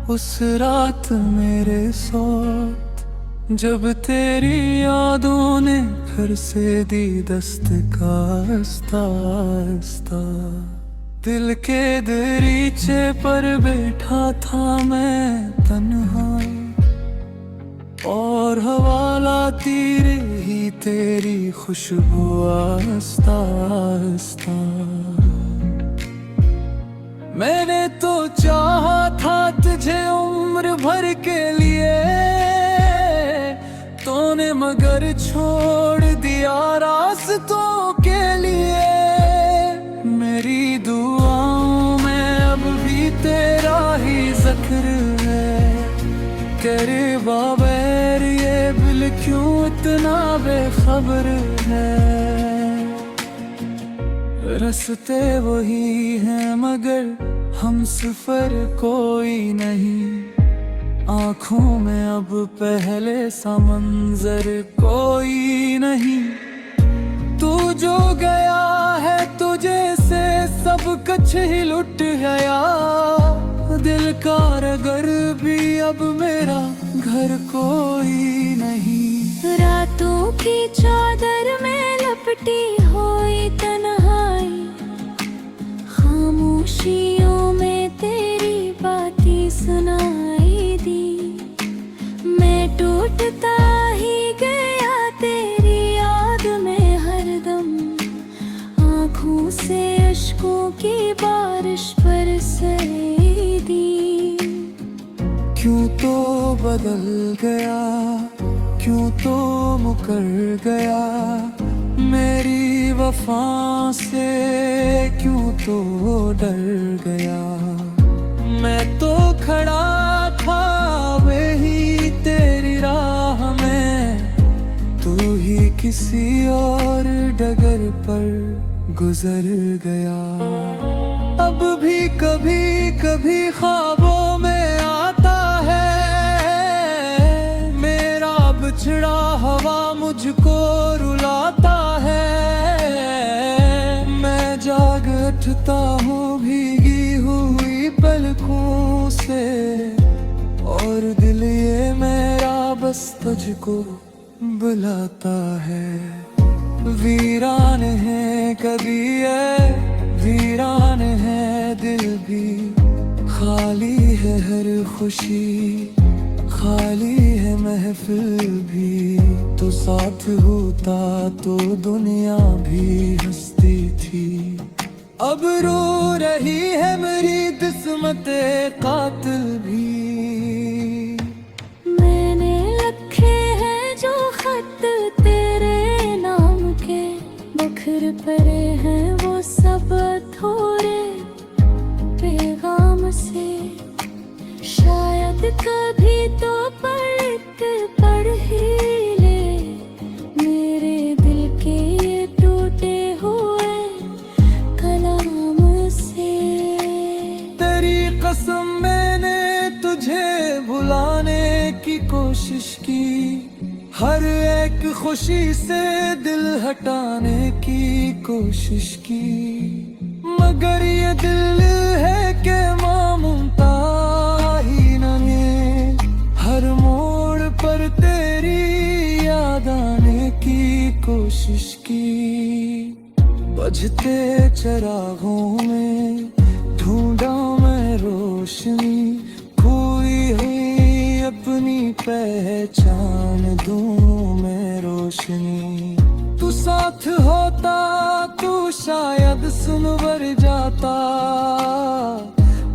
उस रात मेरे साथ, जब तेरी यादों ने फिर से दी दस्तक आहिस्ता आहिस्ता। दिल के दरीचे पर बैठा था मैं तन्हा, और हवा लाती रही तेरी खुशबू आहिस्ता आहिस्ता। मैंने तो चाहा था तुझे उम्र भर के लिए, तूने मगर छोड़ दिया रास्तों के लिए। मेरी दुआओं में अब भी तेरा ही जिक्र है, तेरे बगैर ये दिल क्यों इतना बेखबर है। रास्ते वही हैं मगर हम सफर कोई नहीं, आँखों में अब पहले सा मंजर कोई नहीं। तू जो गया है तुझे से सब कुछ ही लुट गया, दिल का घर भी अब मेरा घर कोई नहीं। रातों की चादर में लपटी हुई तन्हाई, खामोशियों में तेरी बातें सुनाई दी। मैं टूटता ही गया तेरी याद में हरदम, आँखों से अश्कों की बारिश बरसाई दी। क्यों तो बदल गया, क्यों तो मुकर गया, मेरी वफा से क्यों तो डर गया। मैं तो खड़ा था वही तेरी राह में, तू ही किसी और डगर पर गुजर गया। अब भी कभी कभी ख्वाबों में आता है मेरा बिछड़ा हवा मुझको रुलाता है। मैं जाग उठता हूँ भीगी हुई पलकों से, और दिल ये मेरा बस तुझको बुलाता है। वीरान है कभी ये वीरान है दिल भी, खाली है हर खुशी, खाली है महफिल भी। तो साथ होता तो दुनिया भी हंसती थी, अब रो रही है मेरी किस्मत कातिल भी। मैंने लिखे हैं जो खत तेरे नाम के, बिखर पड़े हैं वो सब थोड़े पैगाम से। शायद कभी तो पढ़ ही ले मेरे दिल के ये टूटे हुए कलाम से। तेरी कसम मैंने तुझे भुलाने की कोशिश की, हर एक खुशी से दिल हटाने की कोशिश की, मगर ये दिल है कि ममता ही ने हर मोड़ पर तेरी याद आने की कोशिश की। बजते चिरागों में ढूंढा मैं रोशनी, खोई हुई अपनी पहचान दूं मैं रोशनी। तू साथ होता तू शायद सुनवर जाता,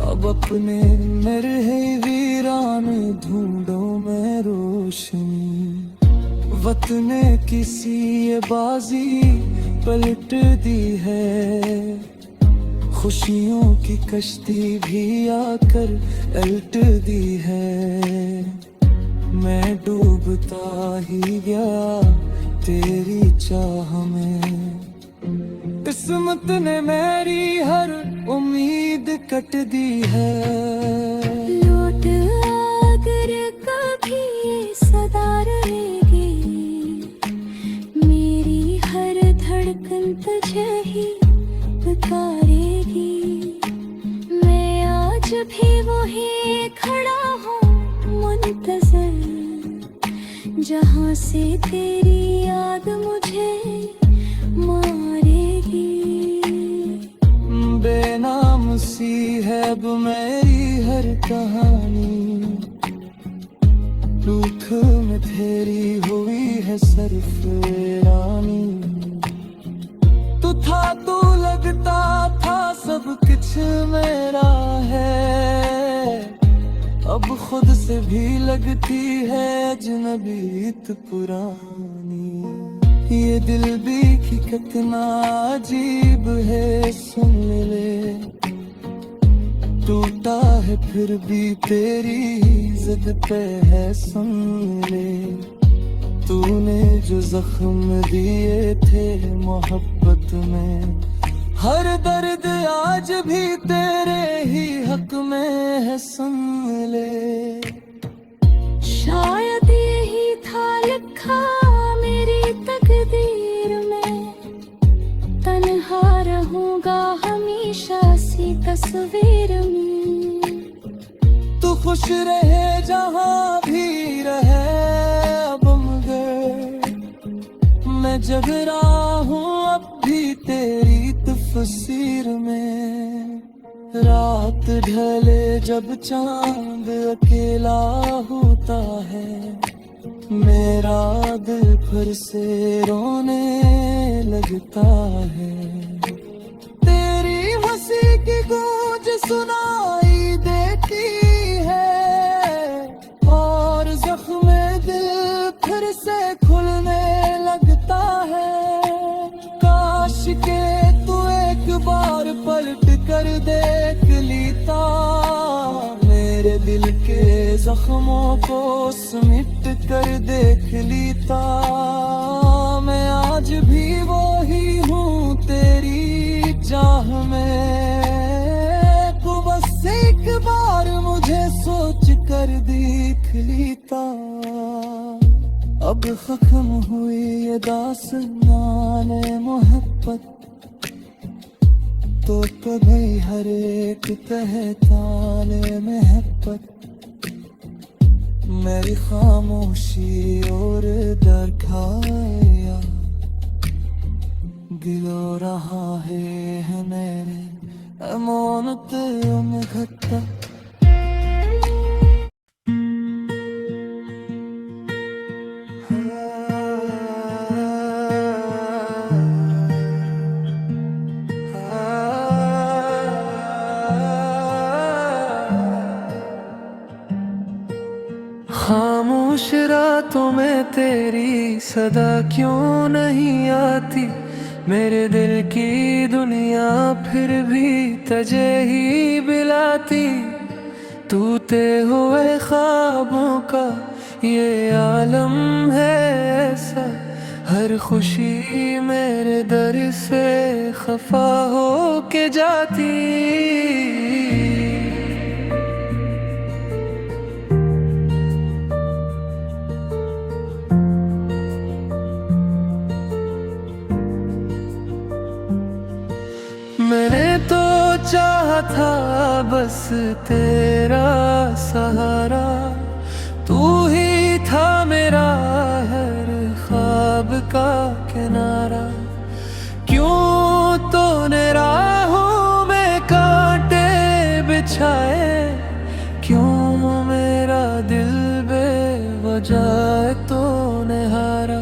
अब अपने मेरे वीरान ढूंढो मैं रोशनी। वतने किसी ये बाजी पलट दी है, खुशियों की कश्ती भी आकर पलट दी है। मैं डूबता ही गया तेरी चाह में, किस्मत ने मेरी हर उम्मीद कट दी है। लौट अगर कभी ये सदा रहेगी, मेरी हर धड़कन तुझे ही पुकारेगी। मैं आज भी वही खड़ा सांसें तेरी याद मुझे मारेगी। बेनाम सी है अब मेरी हर कहानी, रूठ में तेरी हुई है सरफरानी। तू था तू लगता था सब कुछ मेरा है, अब खुद से भी लगती है अजनबीत पुरानी। ये दिल भी कि कितना अजीब है सुन ले, टूटा है फिर भी तेरी जिद पे है सुन ले। तूने जो जख्म दिए थे मोहब्बत में, हर दर्द आज भी तेरे ही हक में है सुन ले। शायद यही था लिखा मेरी तकदीर में, तन्हा रहूंगा हमेशा सी तस्वीर में। तू खुश रहे जहाँ भी रहे अब, मगर मैं जग रहा हूँ अब भी तेरी तफसीर में। रात ढले जब चांद अकेला होता है, मेरा दिल फिर से रोने लगता है। तेरी हंसी की गूंज सुनाई देती है, और जख्म दिल फिर से खुलने लगता है। काश के तू एक बार पलट कर देख लेता, मेरे दिल के जख्मों को समेट कर देख लेता। मैं आज भी वही हूँ तेरी चाह में, तू बस एक बार मुझे सोच कर देख लेता। अब खत्म हुई ये दास्तान मोहब्बत, तो कभी हर एक तहताने मोहब्बत। मेरी खामोशी और डर खाया गिलो रहा है मेरे अमानत घट्टा। खामोश रातों में तेरी सदा क्यों नहीं आती, मेरे दिल की दुनिया फिर भी तुझे ही बिलाती। टूटे हुए ख्वाबों का ये आलम है ऐसा, हर खुशी मेरे दर से खफा हो के जाती। मैंने तो चाहा था बस तेरा सहारा, तू ही था मेरा हर ख्वाब का किनारा। क्यों तूने राहों में कांटे बिछाए, क्यों मेरा दिल बेवजह तूने हारा।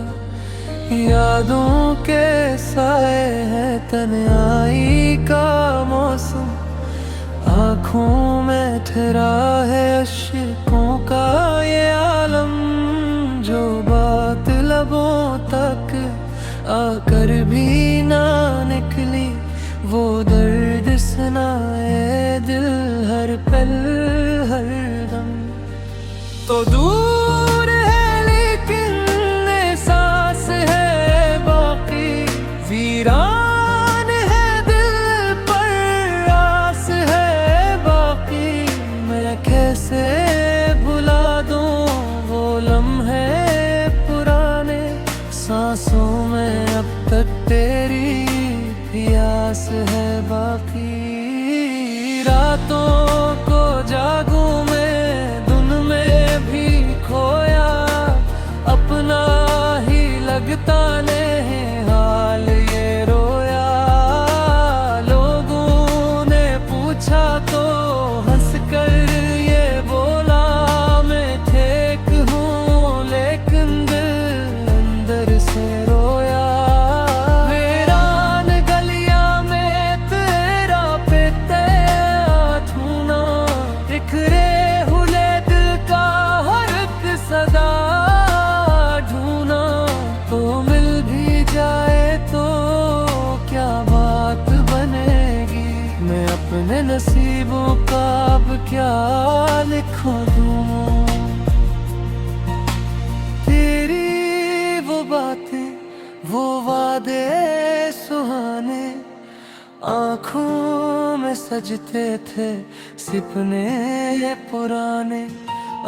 यादों के साए हैं तन्हाई का मौसम, आँखों में ठहरा है अश्कों का ये आलम। जो बात लबों तक आकर भी ना निकली, वो दर्द सुनाए दिल हर पल हर दम। तो दूर है लेकिन एहसास है बाकी, वीरान है दिल पर आस है बाकी। मैं कैसे भुला दूं वो लम्हे पुराने, सांसों में अब तक तेरी प्यास है बाकी। रातों को जागूं मैं धुन में भी का अब क्या लिखूं दूं। तेरी वो बातें, वो वादे सुहाने, आँखों में सजते थे सपने पुराने।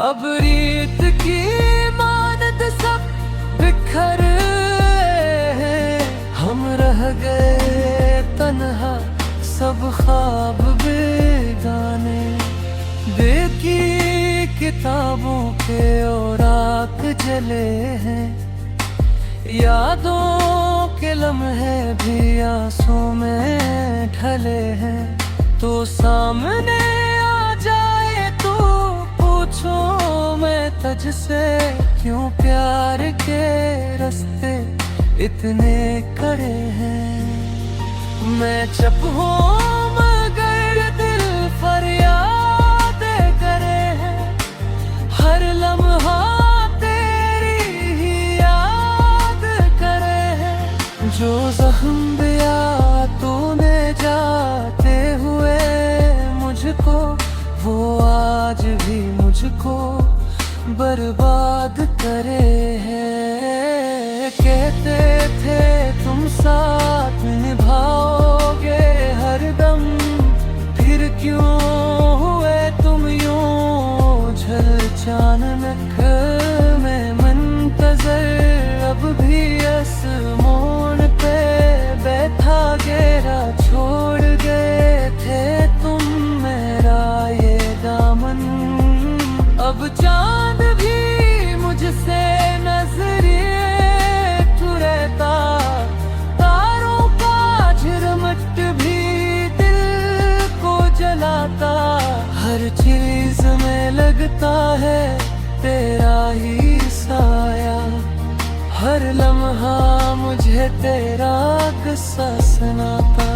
अब रीत की मानद सब बिखर हैं, हम रह गए तन्हा सब ख्वाब बेगाने। देखी किताबों के औरात जले हैं, यादों के लम्हे भी आंसू में ढले हैं। तो सामने आ जाए तो पूछो मैं तुझसे, क्यों प्यार के रास्ते इतने कड़े हैं। मैं चुप हूँ मगर दिल फरियाद करे है, हर लम्हा तेरी ही याद करे है। जो जख्म दिया तूने जाते हुए मुझको, वो आज भी मुझको बर्बाद करे है। कहते थे तुम साथ निभाओगे हरदम, फिर क्यों हुए तुम यूं झल अचानक में मुंतजर। अब भी आसमान पे बैठा गेरा छोड़ गए थे तुम मेरा ये दामन। अब चांद भी मुझसे नजरिए तू रहता, तारों का झिरमट भी दिल को जलाता। हर चीज में लगता है तेरा ही साया, हर लम्हा मुझे तेरा किस्सा सुनाता।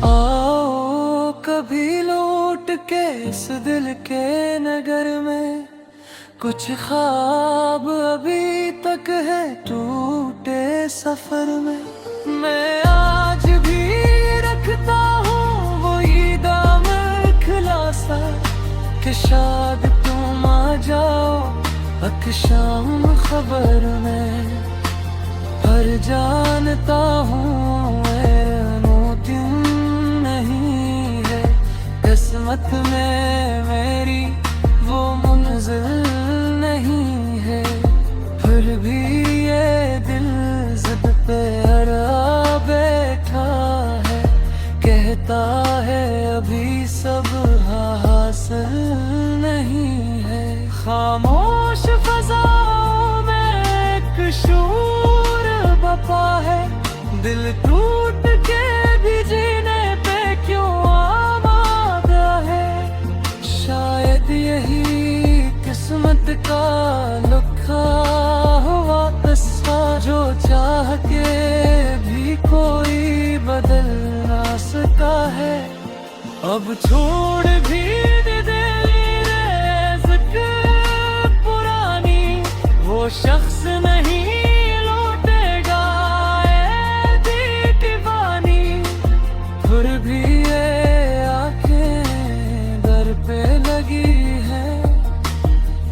आओ कभी लौट के इस दिल के नगर में, कुछ ख्वाब अभी तक है टूटे सफर में। मैं आज भी रखता हूँ वही दामन खुलासा, कि शायद तुम आ जाओ अक्शाम खबर में। पर जानता हूँ दिन नहीं है किस्मत में मेरी वो मंजिल नहीं है। फिर भी ये दिल जिद पे अड़ा बैठा है, कहता है अभी सब हासिल नहीं है। खामोश फज़ाओं में एक शूर बपा है, दिल टूट के भी जीने पे क्यों आमादा है। शायद यही किस्मत का लिखा हुआ किस्सा, जो चाह के भी कोई बदल ना सका है। अब छोड़ भी दे ज़िक्र पुरानी, वो शख्स नहीं लौटेगा ऐ दीवानी। फिर भी ये आंखें दर पे लगी है,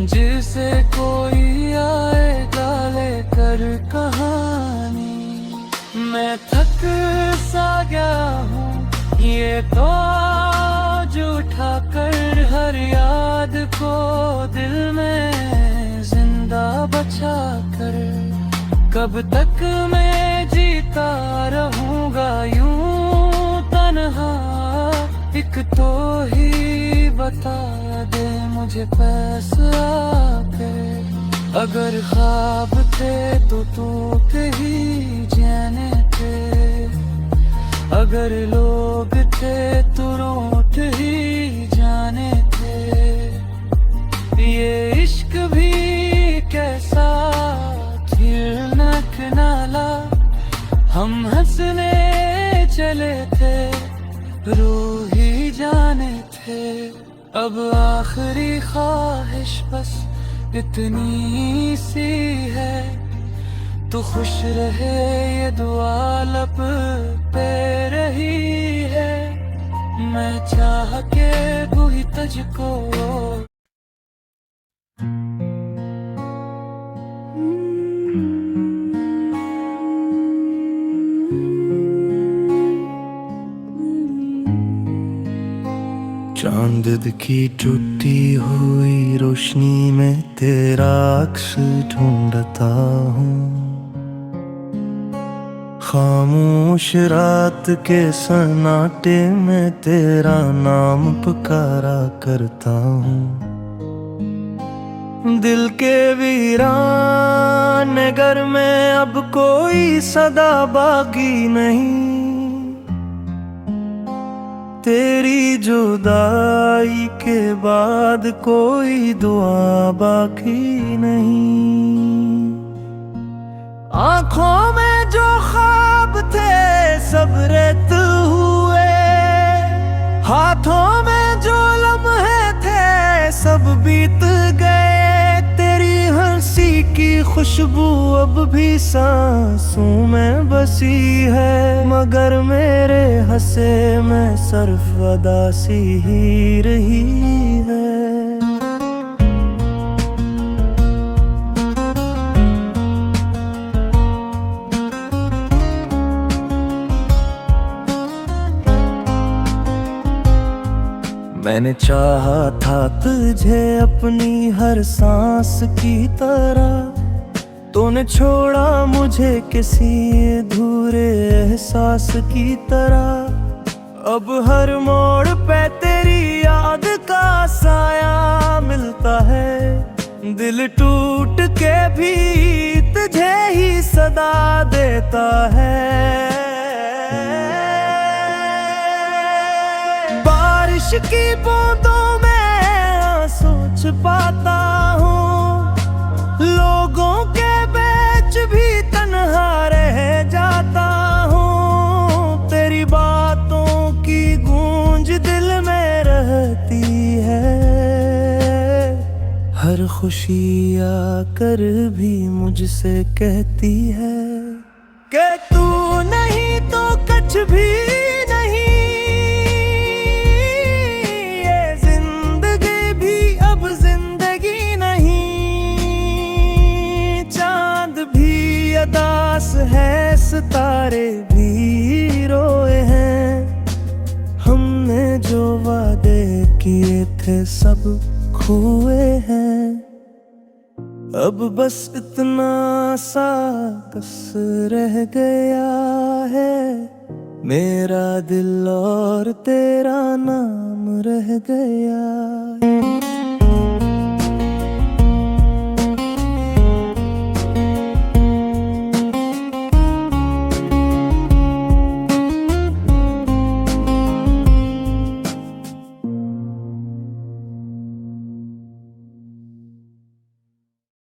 जिसे कोई आएगा लेकर कहानी। मैं थक सा गया हूँ ये तो आज उठा कर, हर याद को दिल में जिंदा बचा कर। कब तक मैं जीता रहूंगा यूं तन्हा, एक तो ही बता दे मुझे फैसला कर। अगर ख्वाब थे तो टूटे ही जाने थे, अगर लोग थे तो रूठ ही जाने थे। ये इश्क भी कैसा थिरनक नाला, हम हंसने चले थे रो ही जाने थे। अब आखिरी ख्वाहिश बस इतनी सी है, तू खुश रहे ये दुआ लब पे रही है। मैं चाह के भी तुझको चांद की टूटी हुई रोशनी में तेरा अक्स ढूंढता हूँ, खामोश रात के सन्नाटे में तेरा नाम पुकारा करता हूँ। दिल के वीरान घर में अब कोई सदा बाकी नहीं, तेरी जुदाई के बाद कोई दुआ बाकी नहीं। आँखों में जो ख्वाब थे सब रेत हुए, हाथों में जो लम्हे थे सब बीत गए। तेरी हंसी की खुशबू अब भी सांसों में बसी है, मगर मेरे हंसे में सिर्फ अदासी ही रही है। मैंने चाहा था तुझे अपनी हर सांस की तरह, तूने छोड़ा मुझे किसी अधूरे एहसास की तरह। अब हर मोड़ पे तेरी याद का साया मिलता है, दिल टूट के भी तुझे ही सदा देता है। बारिश की बूंदों में आंसू छुपाता हूँ, लोगों के बीच भी तन्हा रह जाता हूँ। तेरी बातों की गूंज दिल में रहती है, हर खुशी आकर भी मुझसे कहती है कि तू नहीं तो कुछ भी उदास है, सितारे भी रोए हैं। हमने जो वादे किए थे सब खोए हैं, अब बस इतना सा कस रह गया है। मेरा दिल और तेरा नाम रह गया।